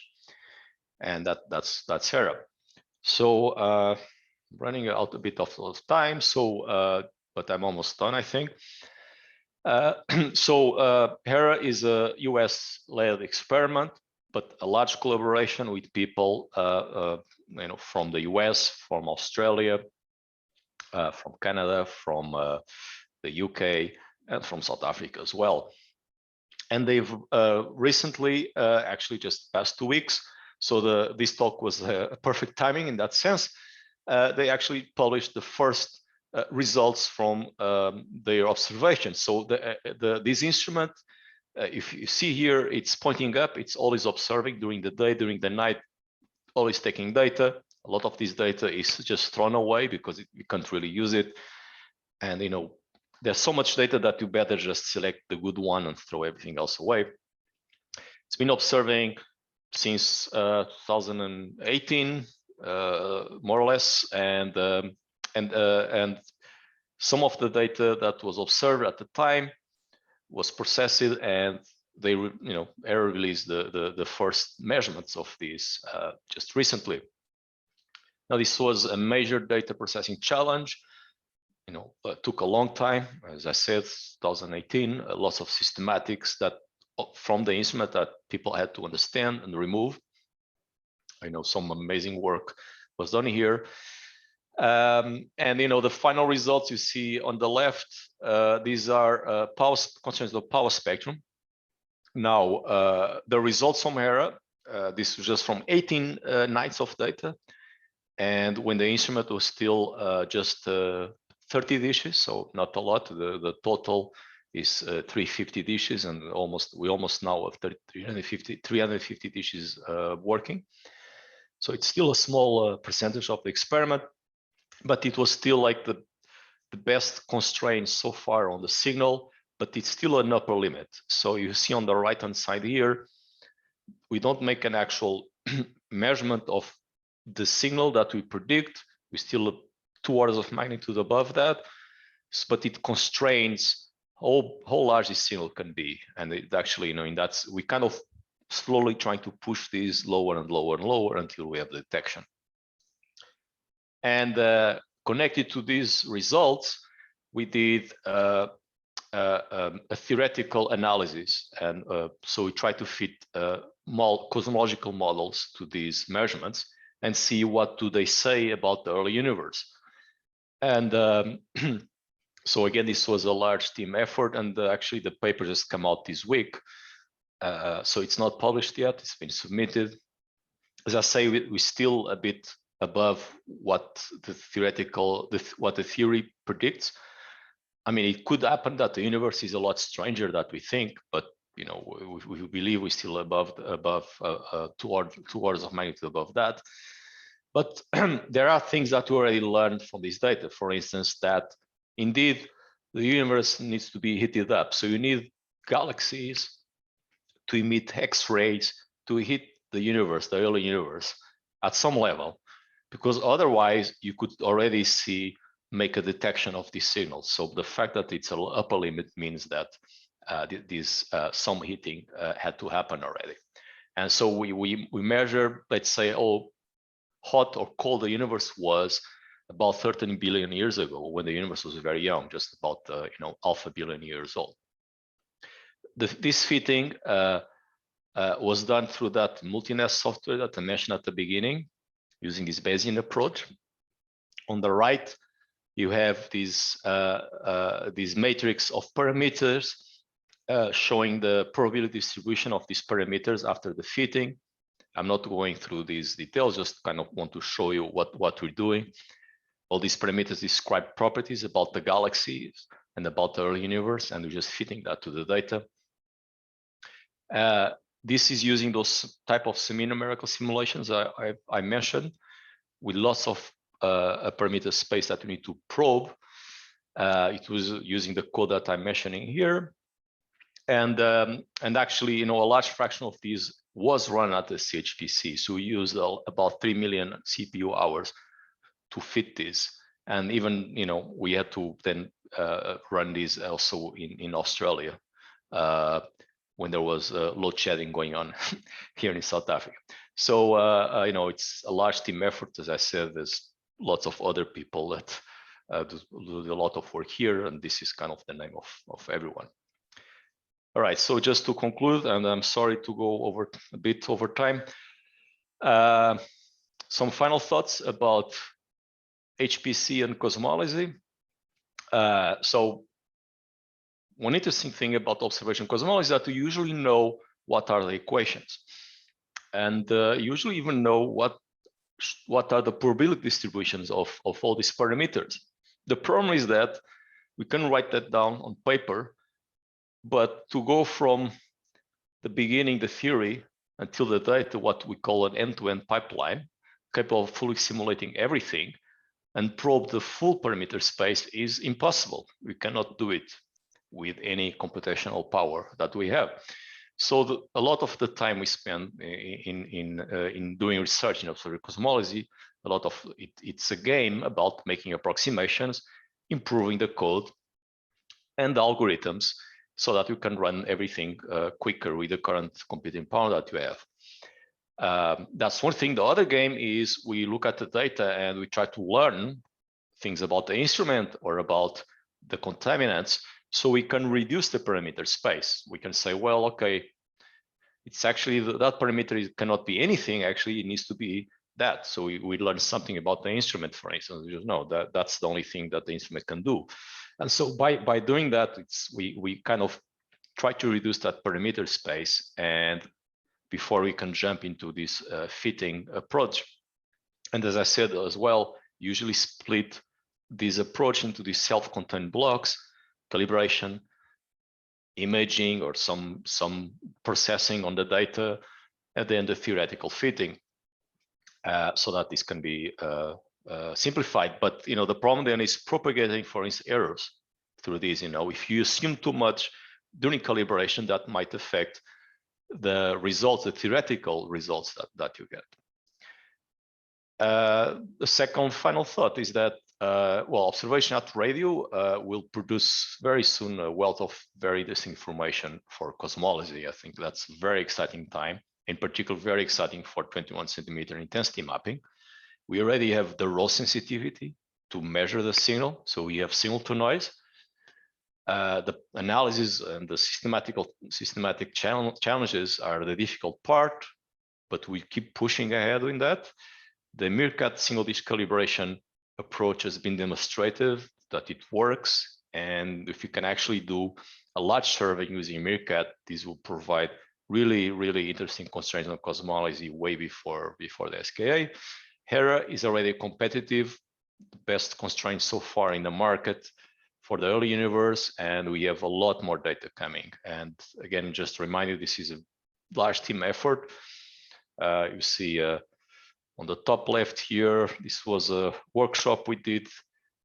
And that's HERA. So running out a bit of time, so but I'm almost done, I think. So HERA is a US-led experiment, but a large collaboration with people you know, from the US, from Australia, from Canada, from the UK, and from South Africa as well. And they've recently, actually just past 2 weeks, so this talk was a perfect timing in that sense. They actually published the first results from their observations. So this instrument, if you see here, it's pointing up. It's always observing during the day, during the night, always taking data. A lot of this data is just thrown away because you can't really use it. And you know, there's so much data that you better just select the good one and throw everything else away. It's been observing since 2018, more or less, and some of the data that was observed at the time was processed, and they, you know, ERA released the first measurements of these just recently. Now, this was a major data processing challenge. You know, took a long time, as I said, 2018. Lots of systematics that from the instrument that people had to understand and remove. I know some amazing work was done here. And you know, the final results you see on the left, these are power constraints of power spectrum. Now, the results from HERA, this was just from 18 nights of data. And when the instrument was still just 30 dishes, so not a lot, the total is 350 dishes, and we almost now have 350 dishes working. So it's still a small percentage of the experiment, but it was still like the best constraint so far on the signal, but it's still an upper limit. So you see on the right-hand side here, we don't make an actual measurement of the signal that we predict. We still 2 orders of magnitude above that, but it constrains how large this signal can be. And it actually, in that, we kind of slowly trying to push these lower and lower and lower until we have the detection. And connected to these results, we did a theoretical analysis. And so we tried to fit cosmological models to these measurements and see what do they say about the early universe. And so again, this was a large team effort, and actually the paper just came out this week. So it's not published yet, it's been submitted. As I say, we're still a bit above what the theory predicts. I mean, it could happen that the universe is a lot stranger than we think, but we believe we're still above 2 orders of magnitude above that. But there are things that we already learned from this data. For instance, that indeed the universe needs to be heated up. So you need galaxies to emit X-rays to hit the universe, the early universe, at some level, because otherwise you could already make a detection of these signals. So the fact that it's an upper limit means that some heating had to happen already. And so we measure, let's say, how hot or cold the universe was about 13 billion years ago, when the universe was very young, just about half a billion years old. This fitting was done through that multi-nest software that I mentioned at the beginning, using this Bayesian approach. On the right, you have this matrix of parameters showing the probability distribution of these parameters after the fitting. I'm not going through these details, just kind of want to show you what we're doing. All these parameters describe properties about the galaxies and about the early universe, and we're just fitting that to the data. This is using those type of semi-numerical simulations I mentioned, with lots of parameter space that we need to probe. It was using the code that I'm mentioning here. And actually, a large fraction of these was run at the CHPC. So we used about 3 million CPU hours to fit this. And even, we had to then run these also in Australia when there was load shedding going on here in South Africa. So, it's a large team effort. As I said, there's lots of other people that do a lot of work here, and this is kind of the name of everyone. All right, so just to conclude, and I'm sorry to go a bit over time, some final thoughts about HPC and cosmology. So one interesting thing about observation cosmology is that you usually know what are the equations, and usually even know what are the probability distributions of all these parameters. The problem is that we can write that down on paper, but to go from the beginning, the theory, until the data, what we call an end-to-end pipeline, capable of fully simulating everything and probe the full parameter space is impossible. We cannot do it with any computational power that we have. So a lot of the time we spend in doing research in observation cosmology, a lot of it's a game about making approximations, improving the code and the algorithms, so that you can run everything quicker with the current computing power that you have. That's one thing. The other game is we look at the data and we try to learn things about the instrument or about the contaminants, so we can reduce the parameter space. We can say, well, okay, it's actually that parameter cannot be anything. Actually, it needs to be that. So we learn something about the instrument, for instance. No, that's the only thing that the instrument can do. And so by doing that, we kind of try to reduce that perimeter space, and before we can jump into this fitting approach. And as I said as well, usually split this approach into these self-contained blocks: calibration, imaging, or some processing on the data, and then the theoretical fitting, so that this can be simplified. But the problem then is propagating, for instance, errors through these. If you assume too much during calibration, that might affect the results, the theoretical results that you get. The second final thought is that well, observation at radio will produce very soon a wealth of very interesting information for cosmology. I think that's a very exciting time, in particular very exciting for 21 centimeter intensity mapping. We already have the raw sensitivity to measure the signal, so we have signal to noise. The analysis and the systematic challenges are the difficult part, but we keep pushing ahead in that. The Meerkat single dish calibration approach has been demonstrative that it works, and if you can actually do a large survey using Meerkat, this will provide really interesting constraints on cosmology way before the SKA. Hera is already competitive, the best constraint so far in the market for the early universe, and we have a lot more data coming. And again, just to remind you, this is a large team effort. You see on the top left here, this was a workshop we did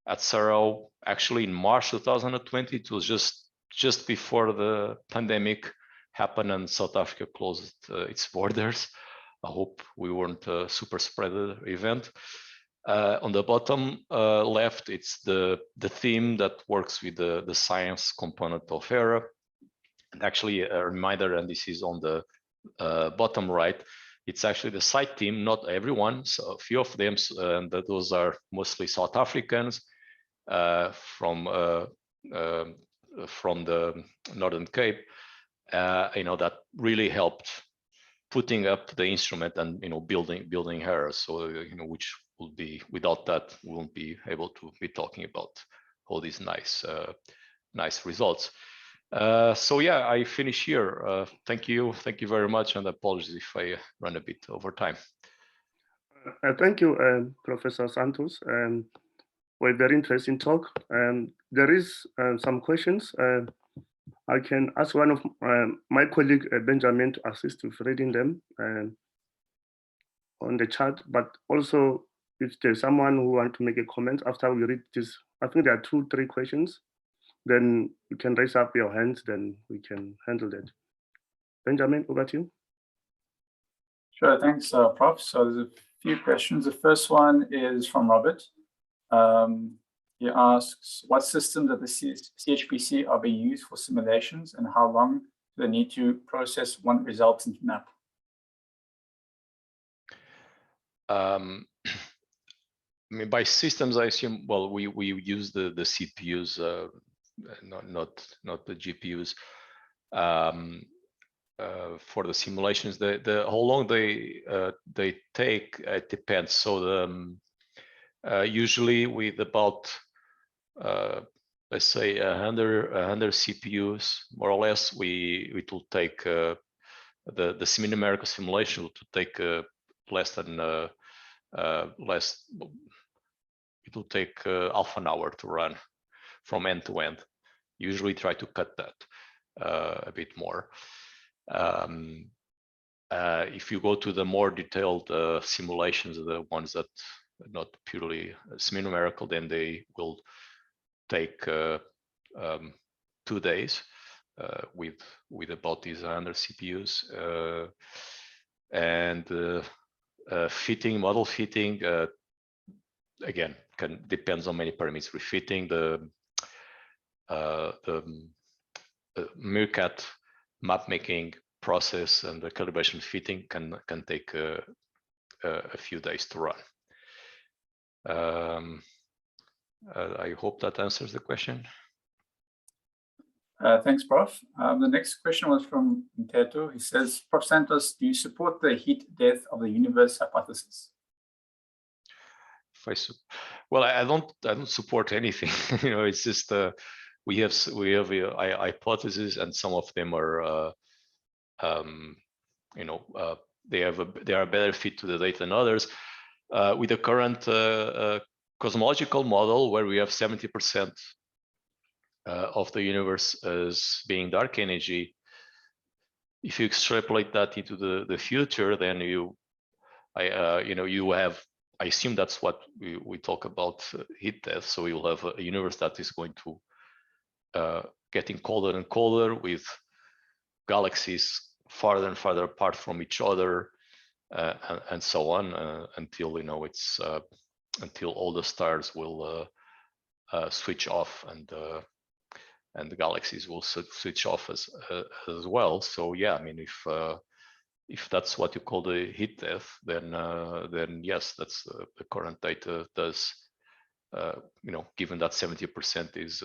at Sarau, actually in March 2020. It was just before the pandemic happened and South Africa closed its borders. I hope we weren't a super spreader event. On the bottom left, it's the theme that works with the science component of Hera. And actually a reminder, and this is on the bottom right, it's actually the site team, not everyone, so a few of them, and those are mostly South Africans from the Northern Cape, that really helped putting up the instrument and building Hera. So which will be, without that, we won't be able to be talking about all these nice results. So yeah, I finish here. Thank you very much, and apologies if I run a bit over time. Thank you, Professor Santos, for a very interesting talk. There is some questions. I can ask one of my colleague Benjamin to assist with reading them on the chat, but also if there's someone who wants to make a comment after we read this, I think there are 2-3 questions, then you can raise up your hands, then we can handle that. Benjamin, over to you. Sure, thanks, Prof. So there's a few questions. The first one is from Robert. He asks, what systems at the CHPC are being used for simulations, and how long do they need to process one resultant map? I mean, by systems, I assume, well, we use the CPUs, not the GPUs. For the simulations, the how long they take, it depends. So usually with about let's say 100 CPUs, more or less, it will take the semi-numerical simulation to take less than it will take half an hour to run from end to end. Usually try to cut that a bit more. If you go to the more detailed simulations, the ones that are not purely semi-numerical, then they will take 2 days with about these 100 CPUs. And model fitting, again, depends on many parameters. Refitting the Meerkat map making process and the calibration fitting can take a few days to run. I hope that answers the question. Thanks, Prof. The next question was from Nteto. He says, Prof. Santos, do you support the heat death of the universe hypothesis? If Well, I don't support anything. You know, it's just we have hypotheses, and some of them are you know, they are a better fit to the data than others. With the current cosmological model, where we have 70% of the universe as being dark energy, if you extrapolate that into the future, then you know, you have, I assume that's what we talk about, heat death. So you'll have a universe that is going to getting colder and colder, with galaxies farther and farther apart from each other, and so on, until, you know, it's until all the stars will switch off, and the galaxies will switch off as well. So yeah, I mean, if that's what you call the heat death, then yes, that's the current data does, you know, given that 70% is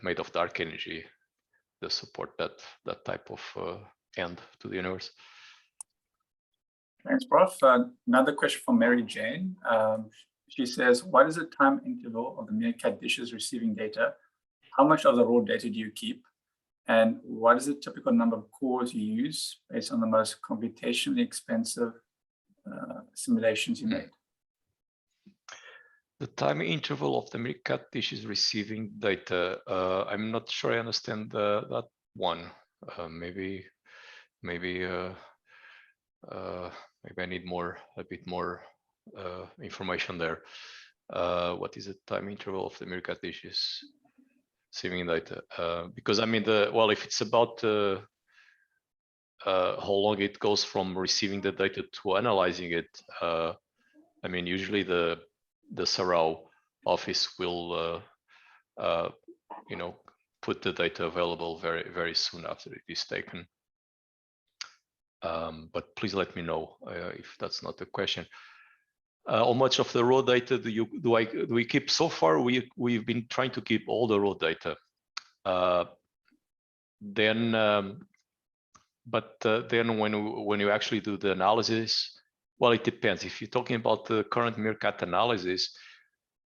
made of dark energy, does support that type of end to the universe. Thanks, Prof. Another question from Mary Jane. She says, what is the time interval of the meerkat dishes receiving data? How much of the raw data do you keep? And what is the typical number of cores you use based on the most computationally expensive simulations you made? The time interval of the meerkat dishes receiving data, I'm not sure I understand that one. Maybe I need a bit more information there. What is the time interval of the meerkat dishes receiving data? Because I mean, if it's about how long it goes from receiving the data to analyzing it, I mean, usually the Sarau office will you know, put the data available very, very soon after it is taken. But please let me know if that's not the question. How much of the raw data do we keep? So far, we've been trying to keep all the raw data. Then when you actually do the analysis, well, it depends. If you're talking about the current meerkat analysis,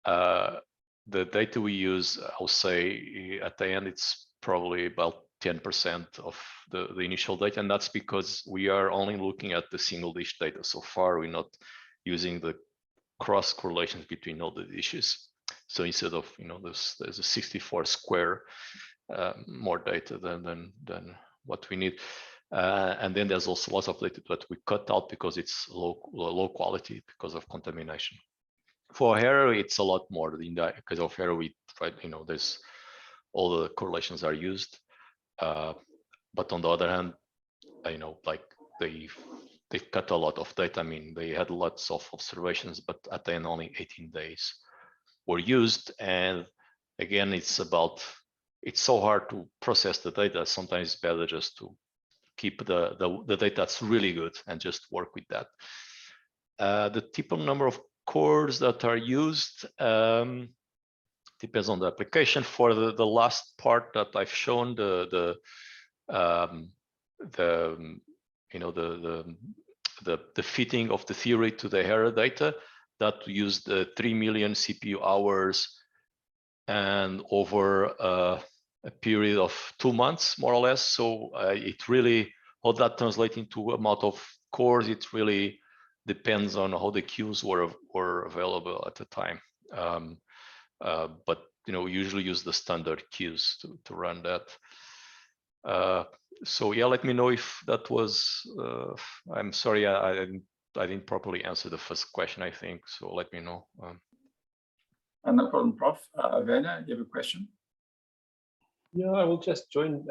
the data we use, I'll say at the end, it's probably about 10% of the initial data, and that's because we are only looking at the single dish data. So far, we're not using the cross correlations between all the dishes. So instead of, you know, there's a 64 square more data than what we need. And then there's also lots of data that we cut out because it's low quality because of contamination. For hair, it's a lot more because of hair. We try, you know, there's all the correlations are used. But on the other hand, you know, like they've cut a lot of data. I mean, they had lots of observations, but at the end, only 18 days were used. And again, it's so hard to process the data. Sometimes it's better just to keep the data that's really good and just work with that. The typical number of cores that are used depends on the application. For the last part that I've shown, the fitting of the theory to the error data, that used 3 million CPU hours and over a period of 2 months, more or less. So it really, how that translates into amount of cores, it really depends on how the queues were available at the time. But you know, we usually use the standard queues to run that. So yeah, let me know if that was. I'm sorry, I didn't properly answer the first question, I think. So let me know. No problem, Prof. Werner, you have a question? Yeah, I will just join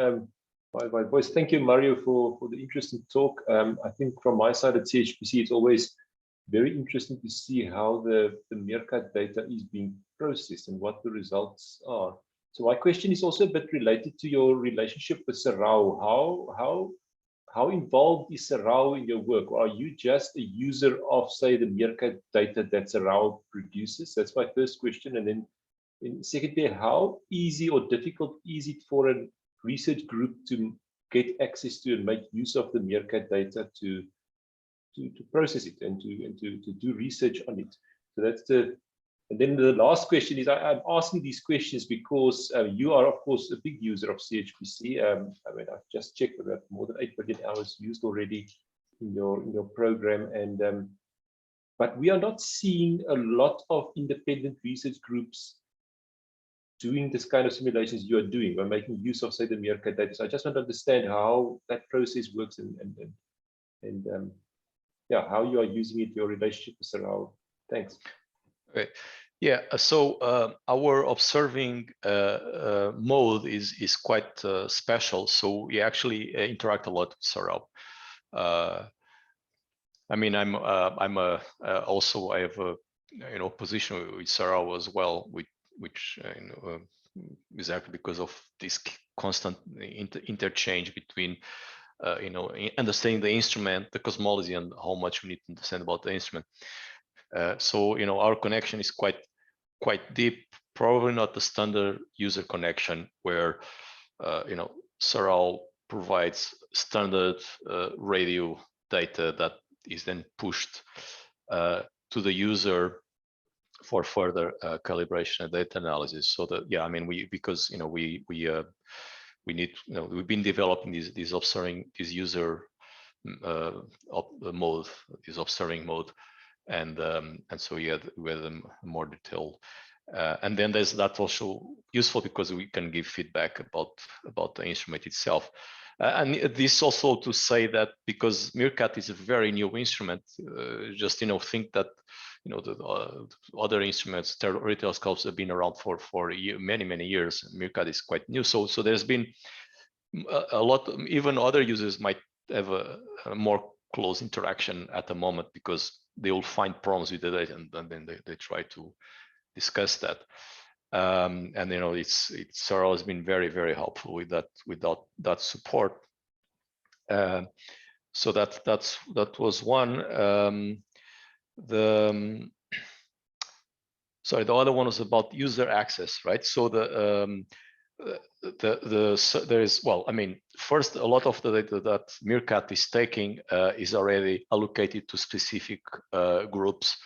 by voice. Thank you, Mario, for the interesting talk. I think from my side at CHPC, it's always very interesting to see how the meerkat data is being processed and what the results are. So my question is also a bit related to your relationship with Sarau. How involved is Sarau in your work? Or are you just a user of, say, the meerkat data that Sarau produces? That's my first question. And then secondly, how easy or difficult is it for a research group to get access to and make use of the meerkat data to process it and to do research on it? So that's the. And then the last question is, I'm asking these questions because you are, of course, a big user of CHPC. I mean, I've just checked about more than 8 billion hours used already in your program, and but we are not seeing a lot of independent research groups doing this kind of simulations you are doing by making use of, say, the MeerKAT data. So I just want to understand how that process works and yeah, how you are using it, your relationship with Sarao. Thanks. Okay. Yeah, so our observing mode is quite special. So we actually interact a lot with Sarao. I mean, also I have a position with Sarao as well, which exactly because of this constant interchange between understanding the instrument, the cosmology, and how much we need to understand about the instrument. So our connection is quite deep. Probably not the standard user connection where Sarao provides standard radio data that is then pushed to the user for further calibration and data analysis. So that, yeah, I mean, because we need, we've been developing these observing, this user mode, this observing mode, and so yeah, with them more detailed. And then that's also useful because we can give feedback about the instrument itself. And this also to say that because MeerKAT is a very new instrument, just think that the other instruments, radio telescopes, have been around for many years. MeerKAT is quite new, so there's been a lot. Even other users might have a more close interaction at the moment because they will find problems with the data, and then they try to discuss that. And Sarao has been very helpful with that support. So that was one. Sorry, the other one was about user access, right? So there is, well, I mean, first, a lot of the data that MeerKAT is taking is already allocated to specific groups,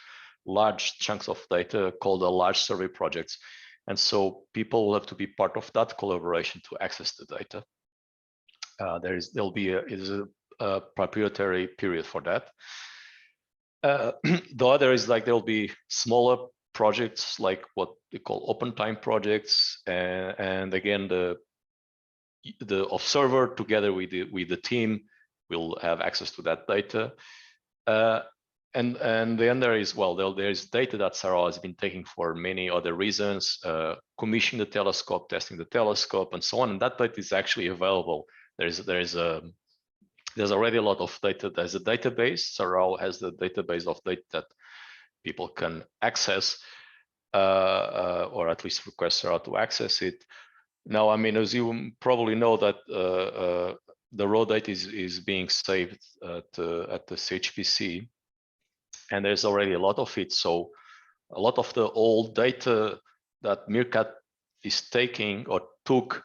large chunks of data called large survey projects. And so people will have to be part of that collaboration to access the data. There'll be a proprietary period for that. The other is like there'll be smaller projects like what we call open time projects, and again the observer together with the team will have access to that data. And then there is data that Sarao has been taking for many other reasons, commissioning the telescope, testing the telescope, and so on. And that data is actually available. There's already a lot of data. There's a database. Sarao has the database of data that people can access, or at least request Sarao to access it. Now, I mean, as you probably know, that the raw data is being saved at the CHPC, and there's already a lot of it. So a lot of the old data that MeerKAT is taking or took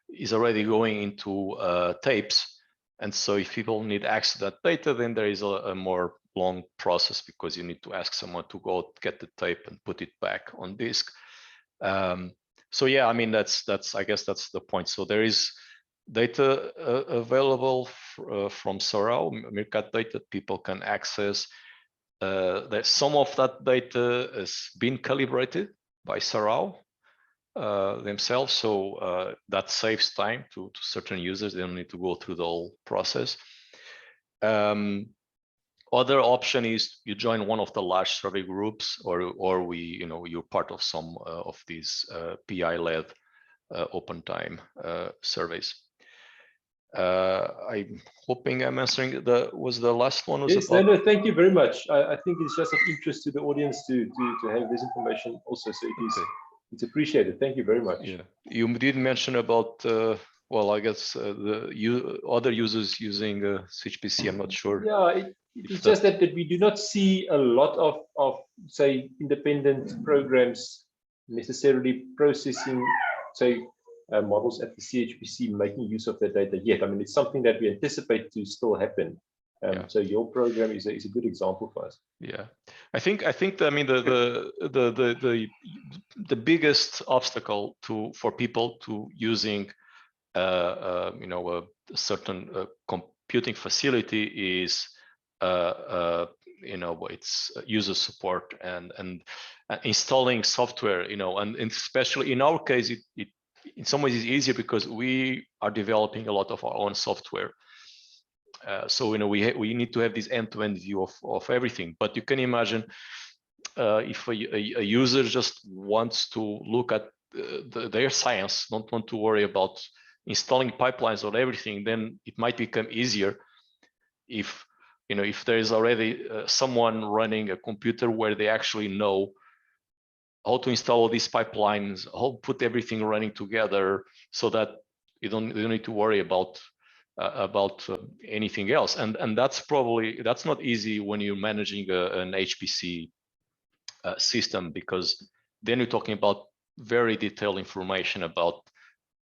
is already going into tapes. And so if people need access to that data, then there is a more long process because you need to ask someone to go get the tape and put it back on disk. So yeah, I mean, I guess that's the point. So there is data available from Sarao, MeerKAT data people can access. There's some of that data has been calibrated by Sarao themselves, so that saves time to certain users. They don't need to go through the whole process. Other option is you join one of the large survey groups, or you're part of some of these PI-led open time surveys. I'm hoping I'm answering. Was the last one? Yes, about... no, thank you very much. I think it's just of interest to the audience to have this information also. So it's appreciated. Thank you very much. Yeah, you did mention about well, I guess other users using CHPC. I'm not sure. Yeah, it's just that we do not see a lot of say independent programs necessarily processing say models at the CHPC making use of that data yet. I mean, it's something that we anticipate to still happen. So your program is a good example for us. Yeah, I think I mean the biggest obstacle for people to using you know a certain computing facility is you know it's user support and installing software, you know, and especially in our case it in some ways is easier because we are developing a lot of our own software. So you know we need to have this end-to-end view of everything. But you can imagine if a user just wants to look at their science, don't want to worry about installing pipelines or everything, then it might become easier if you know if there is already someone running a computer where they actually know how to install these pipelines, how to put everything running together, so that you don't need to worry about anything else. And that's not easy when you're managing an HPC system, because then you're talking about very detailed information about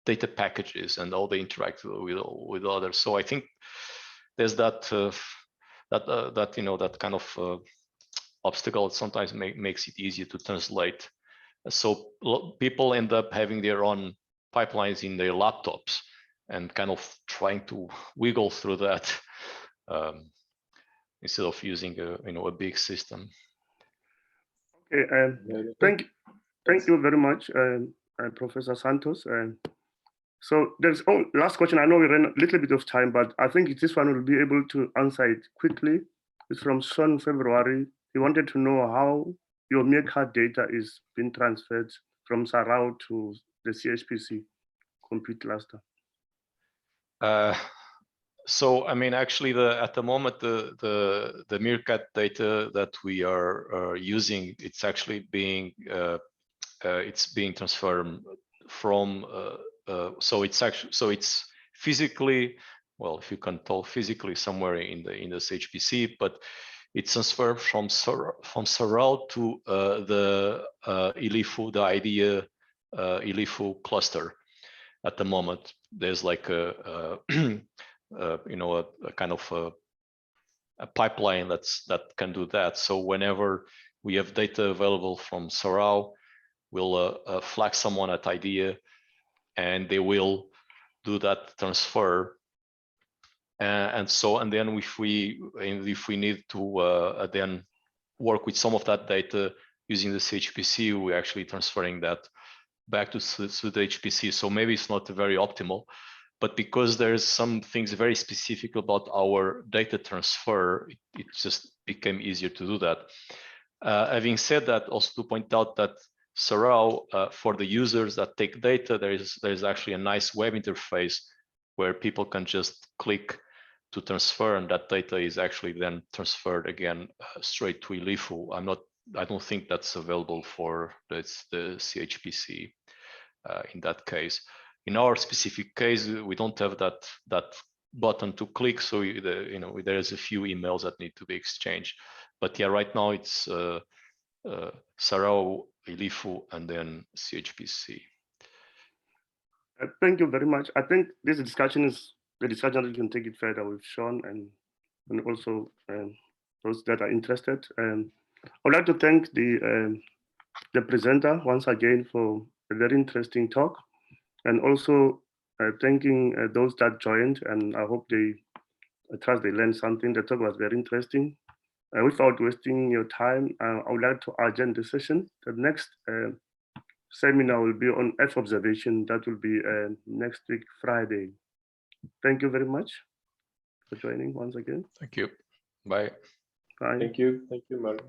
data packages and how they interact with others. So I think there's that you know that kind of obstacle that sometimes makes it easier to translate. So people end up having their own pipelines in their laptops and kind of trying to wiggle through that instead of using a big system. Okay, thank you very much, Professor Santos. So there's last question. I know we ran a little bit of time, but I think this one will be able to answer it quickly. It's from Sean February. He wanted to know how your meerkat data is being transferred from Sarau to the CHPC compute cluster. So I mean, actually, at the moment, the meerkat data that we are using, it's actually being transferred from. So it's physically, well, if you can tell, physically somewhere in the CHPC, but it's transferred from Sarau to the ILIFU, the IDEA ILIFU cluster. At the moment, there's like a you know a kind of a pipeline that can do that. So whenever we have data available from Sarau, we'll flag someone at IDEA, and they will do that transfer. And then if we need to then work with some of that data using the CHPC, we're actually transferring that back to the HPC. So maybe it's not very optimal, but because there's some things very specific about our data transfer, it just became easier to do that. Having said that, also to point out that Sarau, for the users that take data, there's actually a nice web interface where people can just click to transfer, and that data is actually then transferred again straight to ILIFU. I don't think that's available for the CHPC in that case. In our specific case, we don't have that button to click, so there's a few emails that need to be exchanged. But yeah, right now it's Sarau, ILIFU, and then CHPC. Thank you very much. I think this discussion is the discussion that you can take it further with Sean and also those that are interested. I would like to thank the presenter once again for a very interesting talk, and also thanking those that joined, and I hope I trust they learned something. The talk was very interesting. Without wasting your time, I would like to adjourn the session. The next seminar will be on Earth observation. That will be next week, Friday. Thank you very much for joining once again. Thank you. Bye. Bye. Thank you, Mario.